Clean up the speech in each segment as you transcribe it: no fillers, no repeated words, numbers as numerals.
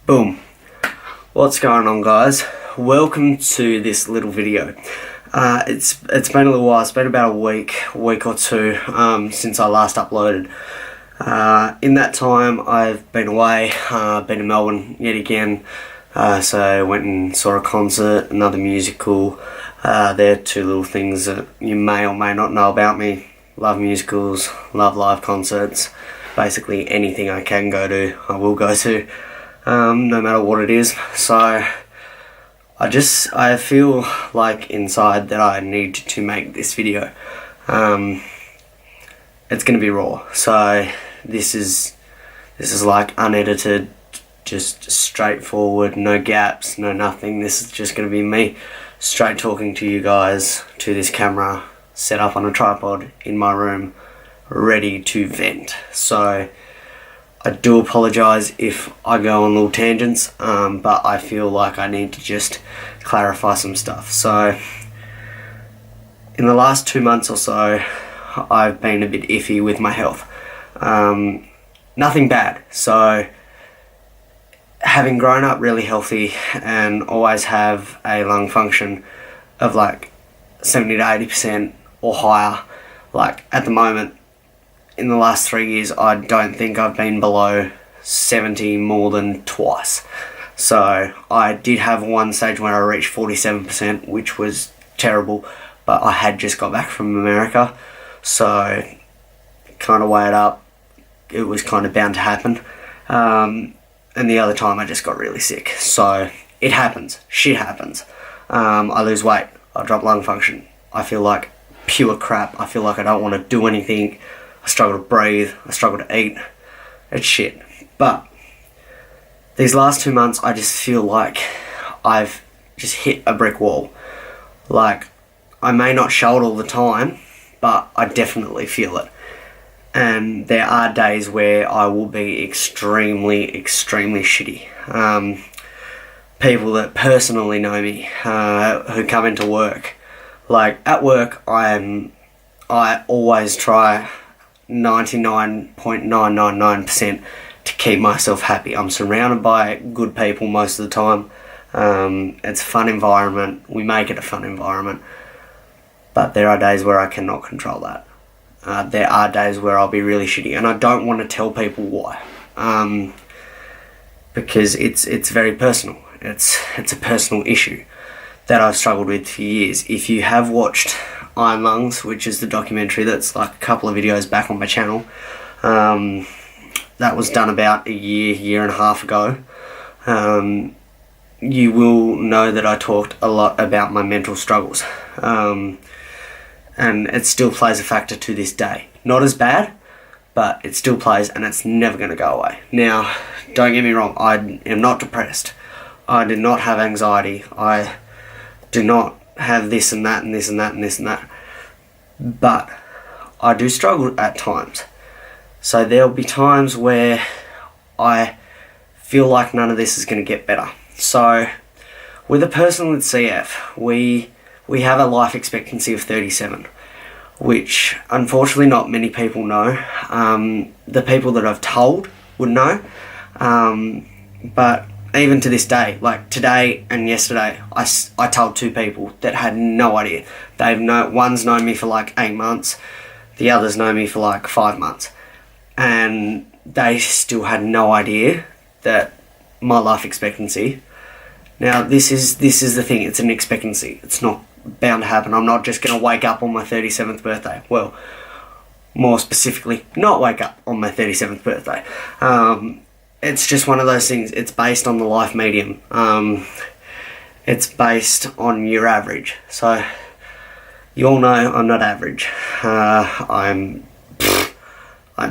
Boom. What's going on, guys? Welcome to this little video. It's been a little while. It's been about a week or two since I last uploaded. In that time I've been away, been in Melbourne yet again, so I went and saw a concert, another musical. They're two little things that you may or may not know about me. Love musicals, love live concerts. Basically anything I can go to, I will go to, no matter what it is. So I feel like inside that I need to make this video. It's gonna be raw, so this is like unedited, just straightforward, no gaps, no nothing. This is just gonna be me straight talking to you guys to this camera set up on a tripod in my room, ready to vent. So I do apologise if I go on little tangents, but I feel like I need to just clarify some stuff. So in the last 2 months or so, I've been a bit iffy with my health. Nothing bad. So having grown up really healthy and always have a lung function of like 70 to 80% or higher, like at the moment, in the last 3 years, I don't think I've been below 70 more than twice. So I did have one stage when I reached 47%, which was terrible, but I had just got back from America, so kind of weigh it up, it was kind of bound to happen. And the other time I just got really sick. So it happens, shit happens. I lose weight, I drop lung function, I feel like pure crap, I feel like I don't want to do anything, I struggle to breathe, I struggle to eat, it's shit. But these last 2 months I just feel like I've just hit a brick wall. Like, I may not show it all the time, but I definitely feel it. And there are days where I will be extremely shitty. People that personally know me, who come into work, like at work I always try 99.999% to keep myself happy. I'm surrounded by good people most of the time. It's a fun environment, we make it a fun environment, but there are days where I cannot control that. There are days where I'll be really shitty, and I don't want to tell people why, because it's very personal. It's a personal issue that I've struggled with for years. If you have watched Iron Lungs, which is the documentary that's like a couple of videos back on my channel, that was done about a year and a half ago, you will know that I talked a lot about my mental struggles. And it still plays a factor to this day. Not as bad, but it still plays, and it's never going to go away. Now, don't get me wrong, I am not depressed. I do not have anxiety. I do not have this and that and this and that and this and that. But I do struggle at times. So there'll be times where I feel like none of this is going to get better. So with a person with CF, we have a life expectancy of 37, which unfortunately not many people know. The people that I've told would know, but even to this day, like today and yesterday, I told two people that had no idea. One's known me for like 8 months, the others know me for like 5 months, and they still had no idea that my life expectancy. Now this is the thing, it's an expectancy, it's not bound to happen. I'm not just going to wake up on my 37th birthday. Well, more specifically, not wake up on my 37th birthday. It's just one of those things. It's based on the life medium. It's based on your average. So you all know I'm not average. I'm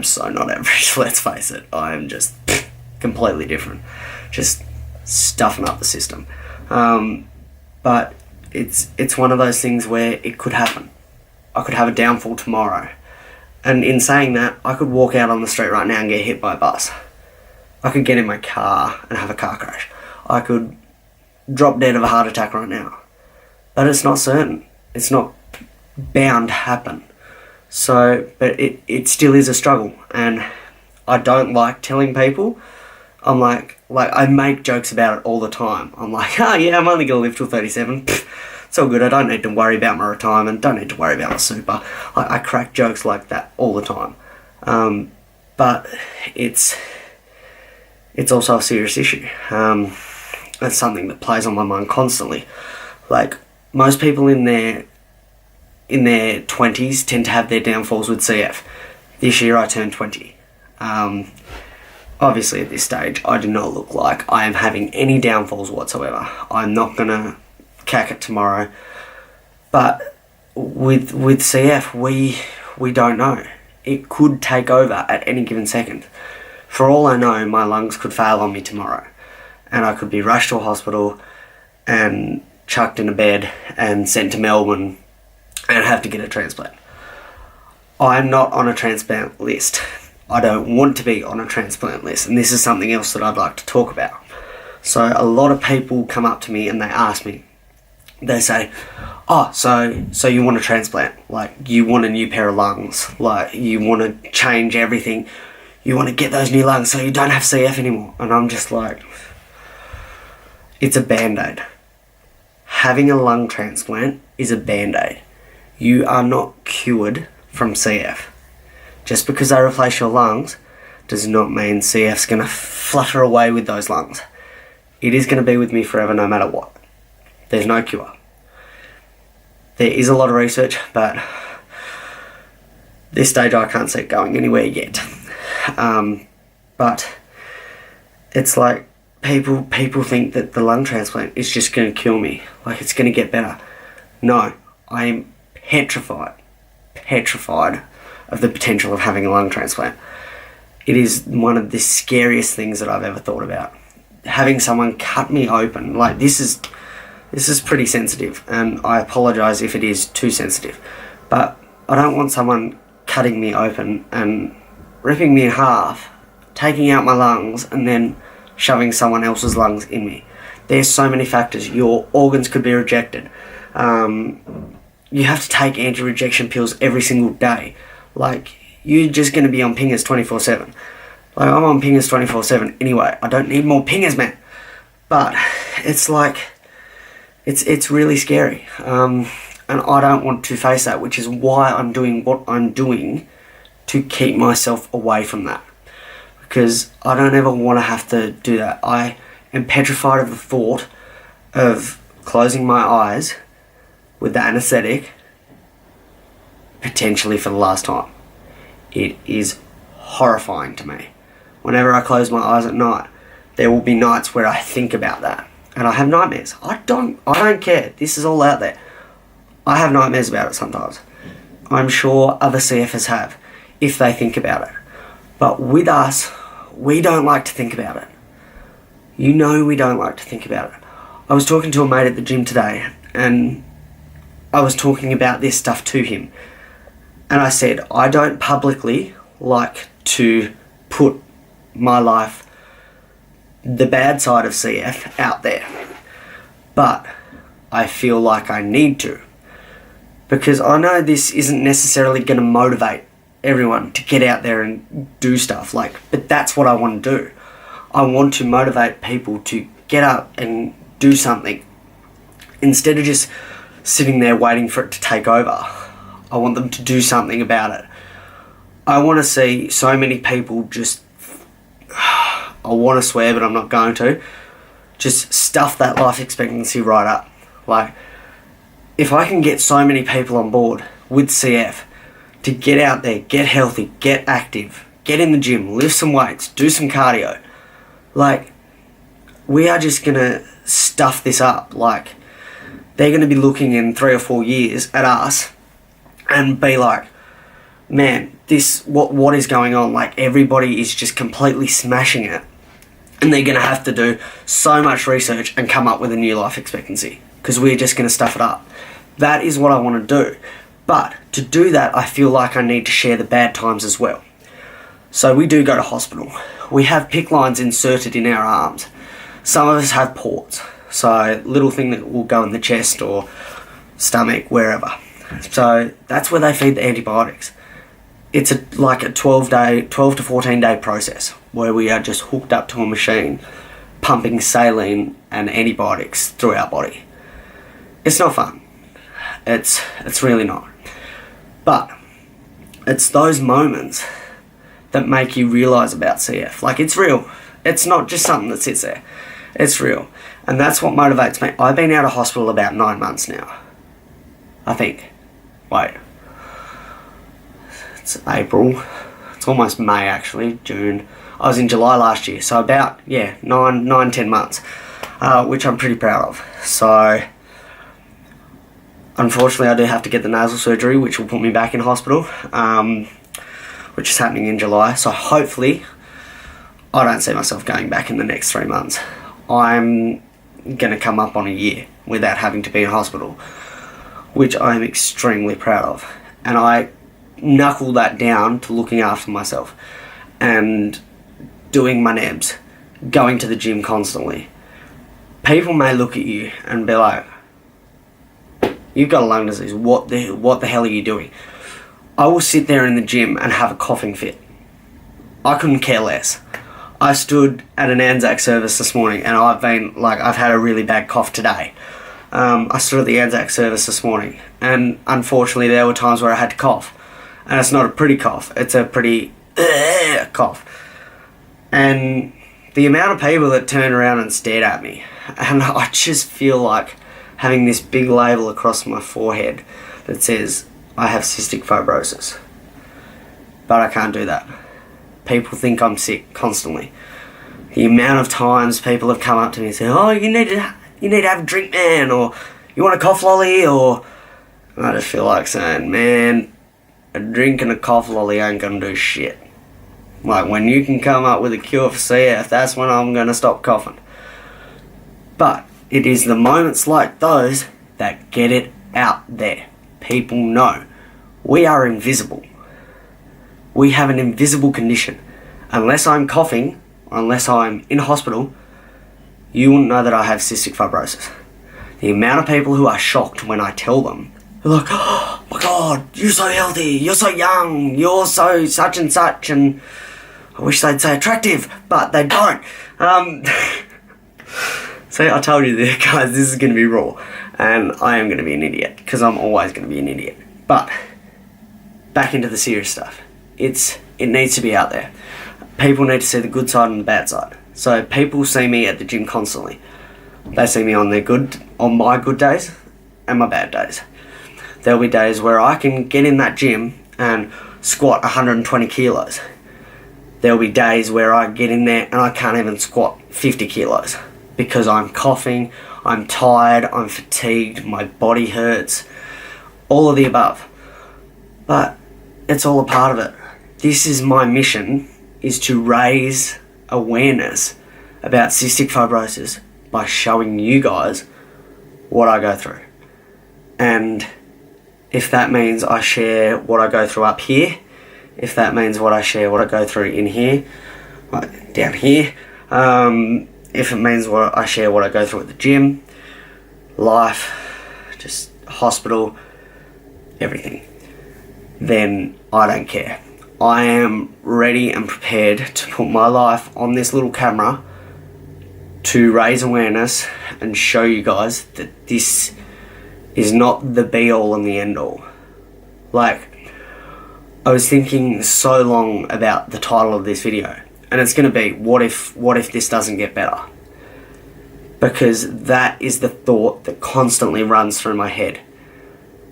so not average, let's face it. I'm just completely different. Just stuffing up the system. But it's one of those things where it could happen. I could have a downfall tomorrow. And in saying that, I could walk out on the street right now and get hit by a bus. I could get in my car and have a car crash. I could drop dead of a heart attack right now. But it's not certain. It's not bound to happen. So, but it still is a struggle. And I don't like telling people I make jokes about it all the time. I'm like, oh yeah, I'm only gonna live till 37. Pfft, it's all good. I don't need to worry about my retirement. Don't need to worry about my super. I crack jokes like that all the time. But it's also a serious issue. It's something that plays on my mind constantly. Like, most people in their 20s tend to have their downfalls with CF. This year I turned 20. Obviously at this stage I do not look like I am having any downfalls whatsoever. I'm not gonna cack it tomorrow. But with CF, we don't know. It could take over at any given second. For all I know, my lungs could fail on me tomorrow, and I could be rushed to a hospital and chucked in a bed and sent to Melbourne and have to get a transplant. I'm not on a transplant list. I don't want to be on a transplant list, and this is something else that I'd like to talk about. So a lot of people come up to me and they ask me, they say, oh, so you want a transplant? Like, you want a new pair of lungs? Like, you want to change everything? You want to get those new lungs so you don't have CF anymore? And I'm just like, it's a Band-Aid. Having a lung transplant is a Band-Aid. You are not cured from CF. Just because they replace your lungs does not mean CF's going to flutter away with those lungs. It is going to be with me forever no matter what. There's no cure. There is a lot of research, but this stage I can't see it going anywhere yet. But it's like people think that the lung transplant is just going to kill me. Like, it's going to get better. No, I am petrified of the potential of having a lung transplant. It is one of the scariest things that I've ever thought about. Having someone cut me open, like, this is pretty sensitive, and I apologise if it is too sensitive, but I don't want someone cutting me open and ripping me in half, taking out my lungs, and then shoving someone else's lungs in me. There's so many factors. Your organs could be rejected. You have to take anti-rejection pills every single day. Like, you're just going to be on pingers 24/7. Like, I'm on pingers 24/7 anyway. I don't need more pingers, man. But it's like, it's really scary. And I don't want to face that, which is why I'm doing what I'm doing to keep myself away from that. Because I don't ever want to have to do that. I am petrified of the thought of closing my eyes with the anaesthetic, potentially for the last time. It is horrifying to me. Whenever I close my eyes at night, there will be nights where I think about that, and I have nightmares. I don't care. This is all out there. I have nightmares about it sometimes. I'm sure other CFers have, if they think about it. But with us, we don't like to think about it. You know, we don't like to think about it. I was talking to a mate at the gym today, and I was talking about this stuff to him. And I said, I don't publicly like to put my life, the bad side of CF, out there. But I feel like I need to. Because I know this isn't necessarily going to motivate everyone to get out there and do stuff. But that's what I want to do. I want to motivate people to get up and do something. Instead of just sitting there waiting for it to take over. I want them to do something about it. I want to see so many people just, I want to swear but I'm not going to, just stuff that life expectancy right up. Like, if I can get so many people on board with CF to get out there, get healthy, get active, get in the gym, lift some weights, do some cardio, like, we are just going to stuff this up. Like, they're going to be looking in 3 or 4 years at us and be like, man, what is going on? Like, everybody is just completely smashing it. And they're going to have to do so much research and come up with a new life expectancy because we're just going to stuff it up. That is what I want to do. But to do that, I feel like I need to share the bad times as well. So we do go to hospital. We have PICC lines inserted in our arms. Some of us have ports. So little thing that will go in the chest or stomach, wherever. So that's where they feed the antibiotics. It's like a 12 to 14 day process. where we are just hooked up to a machine, pumping saline and antibiotics through our body. It's not fun. It's really not. But it's those moments that make you realise about CF. Like, it's real. It's not just something that sits there. It's real. And that's what motivates me. I've been out of hospital about 9 months now. I think. Wait. It's April. It's almost May, actually. June. I was in July last year. So about, 10 months. Which I'm pretty proud of. So, unfortunately, I do have to get the nasal surgery, which will put me back in hospital. Which is happening in July. So hopefully, I don't see myself going back in the next 3 months. I'm going to come up on a year without having to be in hospital, which I am extremely proud of. And I knuckle that down to looking after myself and doing my nebs, going to the gym constantly. People may look at you and be like, you've got a lung disease, what the hell are you doing? I will sit there in the gym and have a coughing fit. I couldn't care less. I stood at an Anzac service this morning and I've had a really bad cough today. I stood at the Anzac service this morning and unfortunately there were times where I had to cough. And it's not a pretty cough, it's a pretty cough. And the amount of people that turned around and stared at me, and I just feel like having this big label across my forehead that says, I have cystic fibrosis. But I can't do that. People think I'm sick constantly. The amount of times people have come up to me and said, oh, you need to have a drink, man, or you want a cough lolly, or... And I just feel like saying, man, a drink and a cough lolly ain't gonna do shit. Like, when you can come up with a cure for CF, that's when I'm gonna stop coughing. But it is the moments like those that get it out there. People know. We are invisible. We have an invisible condition. Unless I'm coughing, unless I'm in hospital, you wouldn't know that I have cystic fibrosis. The amount of people who are shocked when I tell them, they're like, oh my God, you're so healthy, you're so young, you're so such and such, and I wish they'd say attractive, but they don't. See, I told you there, guys, this is going to be raw, and I am going to be an idiot, because I'm always going to be an idiot. But, back into the serious stuff. It needs to be out there. People need to see the good side and the bad side. So people see me at the gym constantly. They see me on my good days and my bad days. There'll be days where I can get in that gym and squat 120 kilos. There'll be days where I get in there and I can't even squat 50 kilos because I'm coughing, I'm tired, I'm fatigued, my body hurts, all of the above. But it's all a part of it. This is my mission, is to raise awareness about cystic fibrosis by showing you guys what I go through. And if that means I share what I go through up here, if that means what I go through in here, like down here, if it means I share what I go through at the gym, life, just hospital, everything, then I don't care. I am ready and prepared to put my life on this little camera to raise awareness and show you guys that this is not the be all and the end all. Like, I was thinking so long about the title of this video, and it's going to be, what if this doesn't get better? Because that is the thought that constantly runs through my head.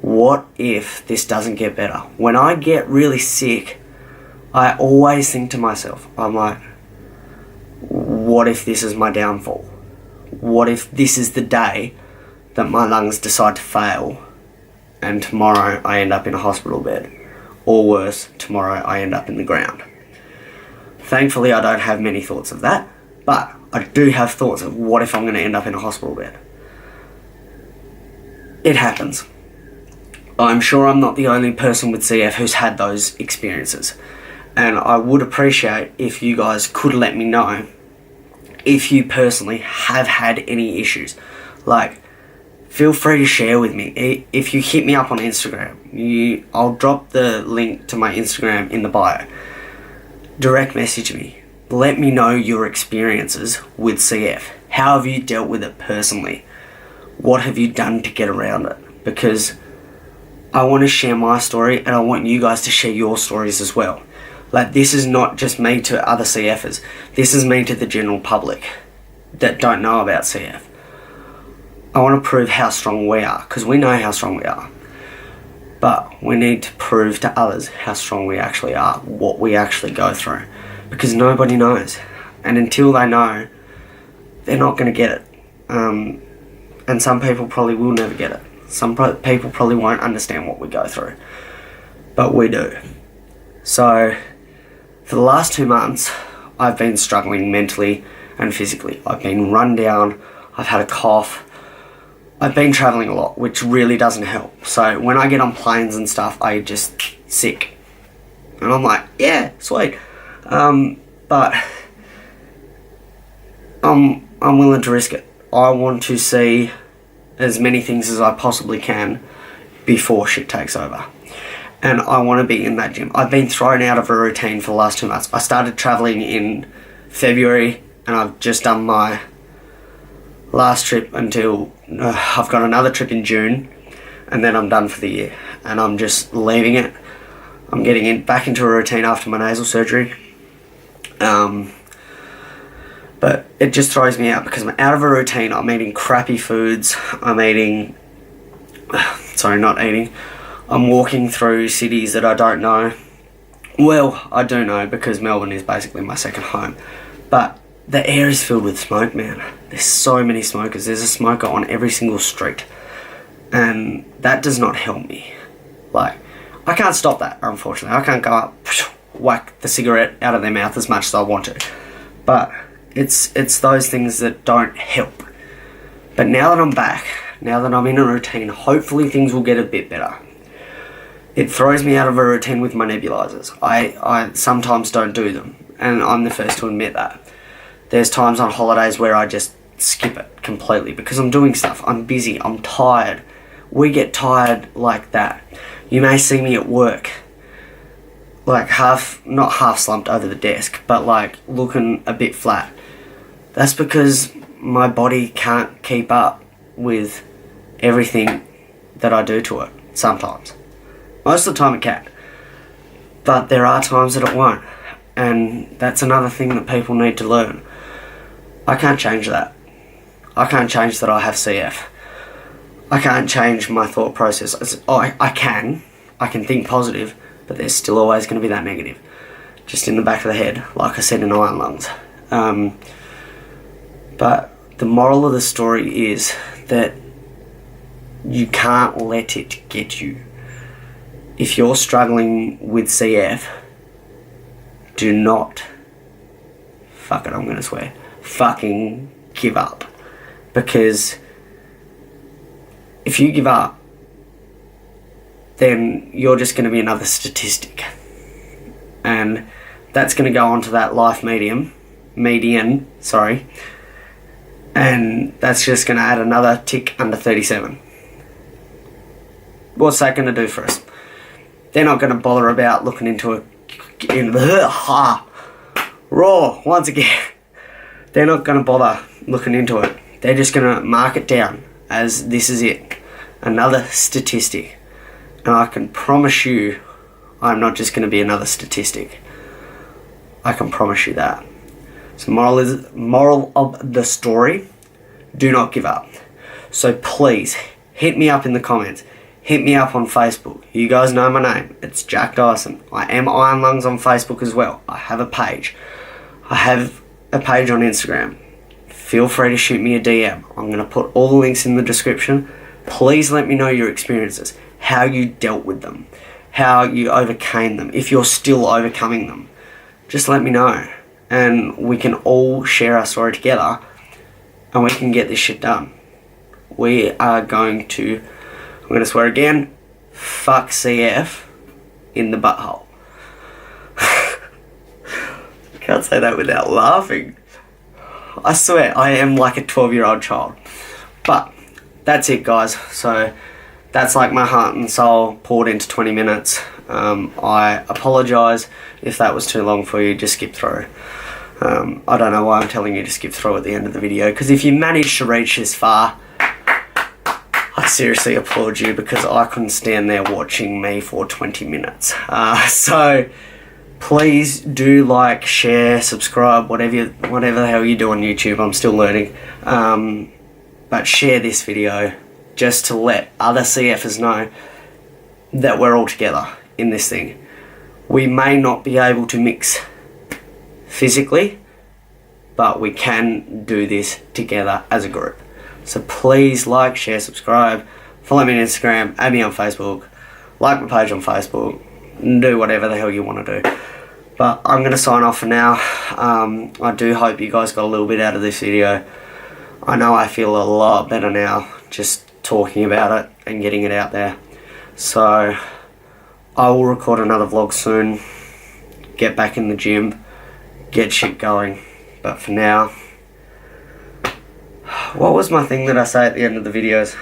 What if this doesn't get better? When I get really sick, I always think to myself, I'm like, what if this is my downfall? What if this is the day that my lungs decide to fail and tomorrow I end up in a hospital bed? Or worse, tomorrow I end up in the ground. Thankfully, I don't have many thoughts of that, but I do have thoughts of what if I'm going to end up in a hospital bed. It happens. I'm sure I'm not the only person with CF who's had those experiences. And I would appreciate if you guys could let me know if you personally have had any issues. Like, feel free to share with me. If you hit me up on Instagram, I'll drop the link to my Instagram in the bio. Direct message me. let me know your experiences with CF. How have you dealt with it personally? What have you done to get around it? Because I want to share my story, and I want you guys to share your stories as well. Like, this is not just me to other CFers. This is me to the general public that don't know about CF. I want to prove how strong we are, because we know how strong we are. But we need to prove to others how strong we actually are, what we actually go through. Because nobody knows. And until they know, they're not going to get it. And some people probably will never get it. Some people probably won't understand what we go through. But we do. So, for the last 2 months, I've been struggling mentally and physically. I've been run down, I've had a cough, I've been travelling a lot, which really doesn't help. So when I get on planes and stuff, I just sick. And I'm like, yeah, sweet. But I'm willing to risk it. I want to see as many things as I possibly can before shit takes over. And I want to be in that gym. I've been thrown out of a routine for the last 2 months. I started travelling in February, and I've just done my last trip until I've got another trip in June, and then I'm done for the year. And I'm just leaving it. I'm getting back into a routine after my nasal surgery. But it just throws me out because I'm out of a routine. I'm eating crappy foods. I'm walking through cities that I don't know. Well, I do know because Melbourne is basically my second home. But the air is filled with smoke, man. There's so many smokers. There's a smoker on every single street. And that does not help me. Like, I can't stop that, unfortunately. I can't go up, whack the cigarette out of their mouth as much as I want to. But it's those things that don't help. But now that I'm back, now that I'm in a routine, hopefully things will get a bit better. It throws me out of a routine with my nebulizers. I sometimes don't do them, and I'm the first to admit that. There's times on holidays where I just skip it completely because I'm doing stuff. I'm busy. I'm tired. We get tired like that. You may see me at work, like not half slumped over the desk, but like looking a bit flat. That's because my body can't keep up with everything that I do to it sometimes. Most of the time it can. But there are times that it won't. And that's another thing that people need to learn. I can't change that. I can't change that I have CF. I can't change my thought process. I can think positive, but there's still always going to be that negative. Just in the back of the head, like I said in Iron Lungs. But the moral of the story is that you can't let it get you. If you're struggling with CF, do not, I'm going to swear, fucking give up. Because if you give up, then you're just going to be another statistic. And that's going to go onto that life median, and that's just going to add another tick under 37. What's that going to do for us? They're not going to bother about looking into raw once again. They're not going to bother looking into it. They're just going to mark it down as this is it, another statistic. And I can promise you, I'm not just going to be another statistic. I can promise you that. So moral of the story, do not give up. So please, hit me up in the comments. Hit me up on Facebook. You guys know my name. It's Jack Dyson. I am Iron Lungs on Facebook as well. I have a page. I have a page on Instagram. Feel free to shoot me a DM. I'm going to put all the links in the description. Please let me know your experiences. How you dealt with them. How you overcame them. If you're still overcoming them. Just let me know. And we can all share our story together. And we can get this shit done. We are going to... I'm going to swear again. Fuck CF in the butthole. Can't say that without laughing. I swear, I am like a 12-year-old child. But that's it, guys. So that's like my heart and soul poured into 20 minutes. I apologise if that was too long for you. Just skip through. I don't know why I'm telling you to skip through at the end of the video, because if you managed to reach this far, I seriously applaud you, because I couldn't stand there watching me for 20 minutes. So please do like, share, subscribe, whatever the hell you do on YouTube. I'm still learning. But share this video just to let other CFers know that we're all together in this thing. We may not be able to mix physically, but we can do this together as a group. So please like, share, subscribe, follow me on Instagram, add me on Facebook, like my page on Facebook, and do whatever the hell you want to do. But I'm going to sign off for now. I do hope you guys got a little bit out of this video. I know I feel a lot better now just talking about it and getting it out there. So I will record another vlog soon, get back in the gym, get shit going. But for now, what was my thing that I say at the end of the videos?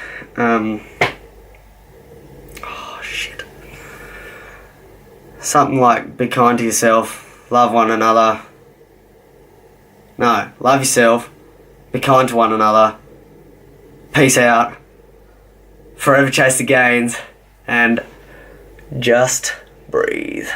Oh shit. Something like, be kind to yourself, love one another. No, love yourself, be kind to one another, peace out, forever chase the gains, and just breathe.